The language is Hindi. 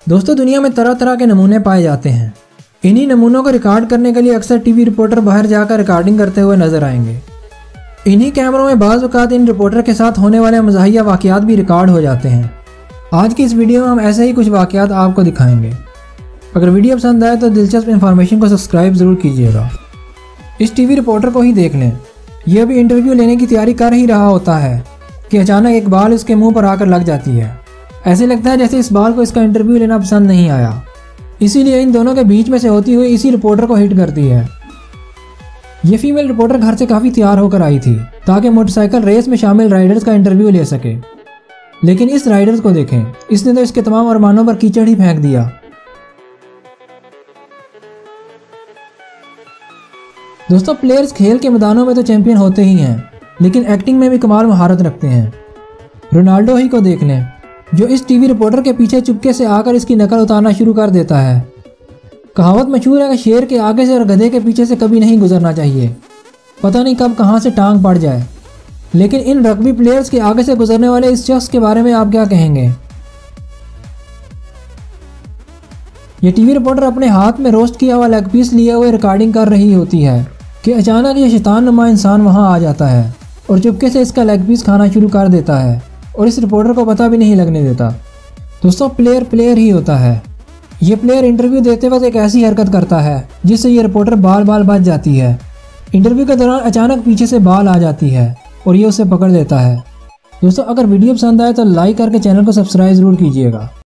दोस्तों, दुनिया में तरह तरह के नमूने पाए जाते हैं। इन्हीं नमूनों को रिकॉर्ड करने के लिए अक्सर टीवी रिपोर्टर बाहर जाकर रिकॉर्डिंग करते हुए नजर आएंगे। इन्हीं कैमरों में बाज़ औक़ात इन रिपोर्टर के साथ होने वाले मज़ाहिया वाक़यात भी रिकॉर्ड हो जाते हैं। आज की इस वीडियो में हम ऐसे ही कुछ वाक़यात आपको दिखाएंगे। अगर वीडियो पसंद आए तो दिलचस्प इन्फॉर्मेशन को सब्सक्राइब ज़रूर कीजिएगा। इस टीवी रिपोर्टर को ही देख लें। यह भी इंटरव्यू लेने की तैयारी कर ही रहा होता है कि अचानक एक बाल उसके मुंह पर आकर लग जाती है। ऐसे लगता है जैसे इस बाल को इसका इंटरव्यू लेना पसंद नहीं आया, इसीलिए इन दोनों के बीच में से होती हुई इसी रिपोर्टर को हिट करती है। ये फीमेल रिपोर्टर घर से काफ़ी तैयार होकर आई थी ताकि मोटरसाइकिल रेस में शामिल राइडर्स का इंटरव्यू ले सके। लेकिन इस राइडर्स को देखें, इसने तो इसके तमाम अरमानों पर कीचड़ ही फेंक दिया। दोस्तों, प्लेयर्स खेल के मैदानों में तो चैंपियन होते ही हैं, लेकिन एक्टिंग में भी कमाल महारत रखते हैं। रोनाल्डो ही को देख लें, जो इस टीवी रिपोर्टर के पीछे चुपके से आकर इसकी नकल उतारना शुरू कर देता है। कहावत मशहूर है कि शेर के आगे से और गधे के पीछे से कभी नहीं गुजरना चाहिए, पता नहीं कब कहां से टांग पड़ जाए। लेकिन इन रग्बी प्लेयर्स के आगे से गुजरने वाले इस शख्स के बारे में आप क्या कहेंगे? ये टीवी रिपोर्टर अपने हाथ में रोस्ट किया हुआ लेग पीस लिए हुए रिकॉर्डिंग कर रही होती है कि अचानक ये शैतान नुमा इंसान वहां आ जाता है और चुपके से इसका लेग पीस खाना शुरू कर देता है और इस रिपोर्टर को पता भी नहीं लगने देता। दोस्तों, प्लेयर ही होता है। ये प्लेयर इंटरव्यू देते वक्त एक ऐसी हरकत करता है जिससे ये रिपोर्टर बाल बच जाती है। इंटरव्यू के दौरान अचानक पीछे से बाल आ जाती है और ये उसे पकड़ लेता है। दोस्तों, अगर वीडियो पसंद आए तो लाइक करके चैनल को सब्सक्राइब ज़रूर कीजिएगा।